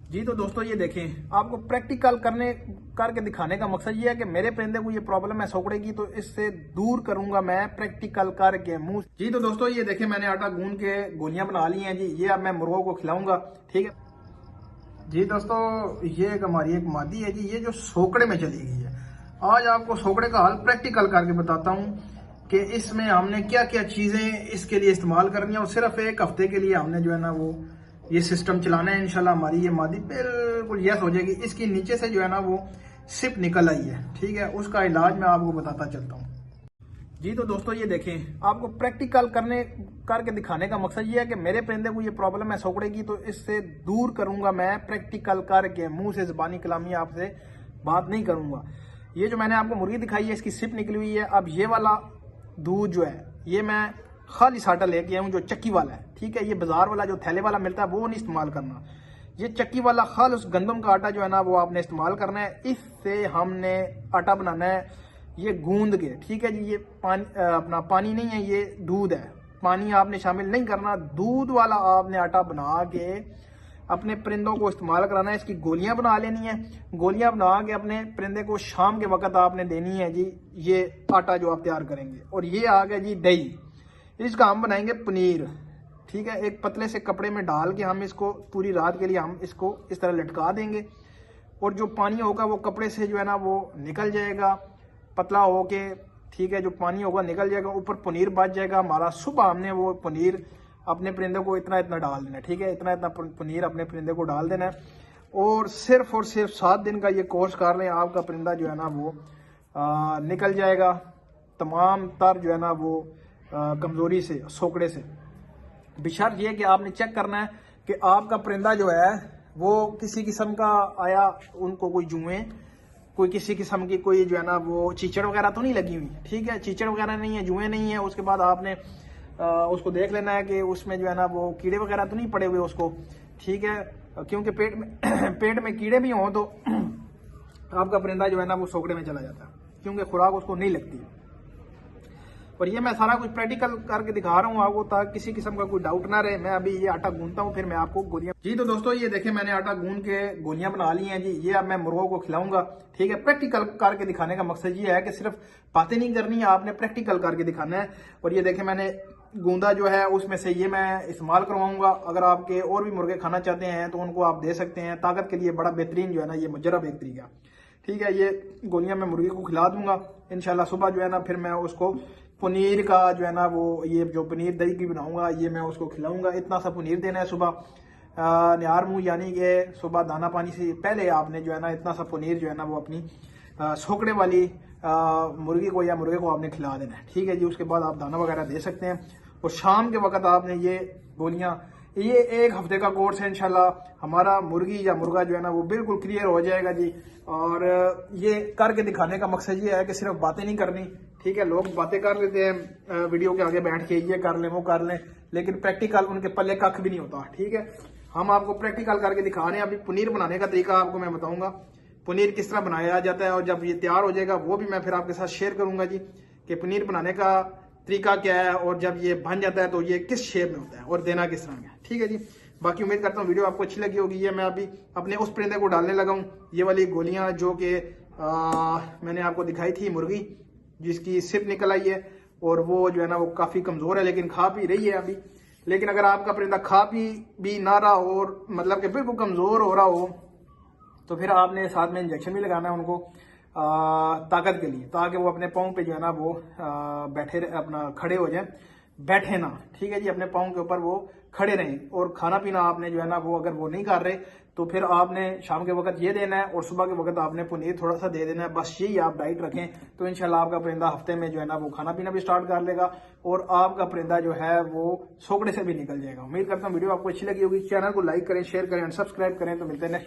जी तो दोस्तों ये देखें, आपको प्रैक्टिकल करके दिखाने का मकसद ये है कि मेरे परिंदे को ये प्रॉब्लम है सोकड़े की, तो इससे दूर करूंगा मैं प्रैक्टिकल करके मुंह। जी तो दोस्तों ये देखें, मैंने आटा गूंद के गोलियां बना ली हैं जी। ये अब मैं मुर्गों को खिलाऊंगा, ठीक है जी। दोस्तों ये हमारी एक मादी है जी, ये जो सोकड़े में चली गई है। आज आपको सोकड़े का हल प्रैक्टिकल करके बताता हूँ कि इसमें हमने क्या क्या चीजें इसके लिए इस्तेमाल करनी है, और सिर्फ एक हफ्ते के लिए हमने जो है ना वो ये सिस्टम चलाना है। इंशाल्लाह हमारी ये मादी बिल्कुल यस हो जाएगी। इसकी नीचे से जो है ना वो सिप निकल आई है, ठीक है। उसका इलाज मैं आपको बताता चलता हूँ जी। तो दोस्तों ये देखें, आपको प्रैक्टिकल करके दिखाने का मकसद ये है कि मेरे परिंदे को ये प्रॉब्लम है सोकड़े की, तो इससे दूर करूंगा मैं प्रैक्टिकल करके। मुंह से ज़बानी कलामी आपसे बात नहीं करूंगा। ये जो मैंने आपको मुर्गी दिखाई है, इसकी सिप निकली हुई है। अब ये वाला दूध जो है ये मैं खाली साटा लेके आया हूँ, जो चक्की वाला है, ठीक है। ये बाजार वाला जो थैले वाला मिलता है वो नहीं इस्तेमाल करना। ये चक्की वाला खालिस गंदम का आटा जो है ना वो आपने इस्तेमाल करना है। इससे हमने आटा बनाना है ये गूंद के, ठीक है जी। ये पानी अपना पानी नहीं है, ये दूध है। पानी आपने शामिल नहीं करना, दूध वाला आपने आटा बना के अपने परिंदों को इस्तेमाल कराना है। इसकी गोलियां बना लेनी है। गोलियां बना के अपने परिंदे को शाम के वक्त आपने देनी है जी, ये आटा जो आप तैयार करेंगे। और ये आ गया जी दही, इसका हम बनाएंगे पनीर, ठीक है। एक पतले से कपड़े में डाल के हम इसको पूरी रात के लिए हम इसको इस तरह लटका देंगे, और जो पानी होगा वो कपड़े से जो है ना वो निकल जाएगा पतला होके, ठीक है। जो पानी होगा निकल जाएगा, ऊपर पनीर बच जाएगा हमारा। सुबह हमने वो पनीर अपने परिंदे को इतना इतना डाल देना है, ठीक है। इतना इतना पनीर अपने परिंदे को डाल देना है, और सिर्फ 7 दिन का ये कोर्स कर लें, आपका परिंदा जो है ना वो निकल जाएगा तमाम तर जो है ना वो कमजोरी से, सोकड़े से। बेशर्त ये कि आपने चेक करना है कि आपका परिंदा जो है वो किसी किस्म का आया, उनको कोई जुएं, कोई किसी किस्म की कोई जो है ना वो चीचड़ वगैरह तो नहीं लगी हुई, ठीक है। चीचड़ वगैरह नहीं है, जुएं नहीं है। उसके बाद आपने उसको देख लेना है कि उसमें जो है ना वो कीड़े वगैरह तो नहीं पड़े हुए उसको, ठीक है। क्योंकि पेट में पेट में कीड़े भी हों तो आपका परिंदा जो है ना वो सोकड़े में चला जाता है, क्योंकि खुराक उसको नहीं लगती है। और ये मैं सारा कुछ प्रैक्टिकल करके दिखा रहा हूँ आपको, ताकि किसी किस्म का कोई डाउट ना रहे। मैं अभी ये आटा गूंदता हूँ, फिर मैं आपको गोलियां। जी तो दोस्तों ये देखें, मैंने आटा गूंद के गोलियां बना ली हैं जी। ये अब मैं मुर्गों को खिलाऊंगा, ठीक है। प्रैक्टिकल करके दिखाने का मकसद ये है कि सिर्फ बातें नहीं करनी है, आपने प्रैक्टिकल करके दिखाना है। और ये देखें, मैंने गूंदा जो है उसमें से ये मैं इस्तेमाल करवाऊंगा। अगर आपके और भी मुर्गे खाना चाहते हैं तो उनको आप दे सकते हैं। ताकत के लिए बड़ा बेहतरीन जो है ना ये मुजर्रब एक तरीका, ठीक है। ये गोलियां मैं मुर्गी को खिला दूंगा इंशाल्लाह। सुबह जो है ना फिर मैं उसको पनीर का जो है ना वो ये जो पनीर दही की बनाऊंगा ये मैं उसको खिलाऊंगा। इतना सा पनीर देना है सुबह निहार मुंह, यानी कि सुबह दाना पानी से पहले आपने जो है ना इतना सा पनीर जो है ना वो अपनी सोकड़े वाली मुर्गी को या मुर्गे को आपने खिला देना है, ठीक है जी। उसके बाद आप दाना वगैरह दे सकते हैं, और शाम के वक्त आपने ये गोलियां, ये 1 हफ्ते का कोर्स है इंशाल्लाह। हमारा मुर्गी या मुर्गा जो है ना वो बिल्कुल क्लियर हो जाएगा जी। और ये करके दिखाने का मकसद ये है कि सिर्फ बातें नहीं करनी, ठीक है। लोग बातें कर लेते हैं वीडियो के आगे बैठ के, ये कर लें वो कर लें, लेकिन प्रैक्टिकल उनके पल्ले कख भी नहीं होता, ठीक है। हम आपको प्रैक्टिकल करके दिखा रहे हैं। अभी पनीर बनाने का तरीका आपको मैं बताऊंगा, पनीर किस तरह बनाया जाता है। और जब ये तैयार हो जाएगा वो भी मैं फिर आपके साथ शेयर करूंगा जी, कि पनीर बनाने का तरीका क्या है, और जब ये बन जाता है तो ये किस शेप में होता है और देना किस तरह है, ठीक है जी। बाकी उम्मीद करता हूँ वीडियो आपको अच्छी लगी होगी। ये मैं अभी अपने उस परिंदे को डालने लगा हूँ, ये वाली गोलियां जो कि मैंने आपको दिखाई थी, मुर्गी जिसकी सिप निकल आई है, और वो जो है ना वो काफी कमजोर है लेकिन खा पी रही है अभी। लेकिन अगर आपका परिंदा खा पी भी ना रहा हो, और मतलब कि बिल्कुल कमजोर हो रहा हो, तो फिर आपने साथ में इंजेक्शन भी लगाना है उनको ताकत के लिए, ताकि वो अपने पाँव पे जो है ना वो बैठे अपना खड़े हो जाए, बैठे ना, ठीक है जी। अपने पाँव के ऊपर वो खड़े रहें। और खाना पीना आपने जो है ना वो अगर वो नहीं कर रहे तो फिर आपने शाम के वक्त ये देना है, और सुबह के वक्त आपने पनीर थोड़ा सा दे देना है। बस यही आप डाइट रखें तो इंशाल्लाह आपका परिंदा हफ्ते में जो है ना वो खाना पीना भी स्टार्ट कर लेगा, और आपका परिंदा जो है वो सोकड़े से भी निकल जाएगा। उम्मीद करता हूँ वीडियो आपको अच्छी लगी होगी। चैनल को लाइक करें, शेयर करें और सब्सक्राइब करें। तो मिलते हैं नेक्स्ट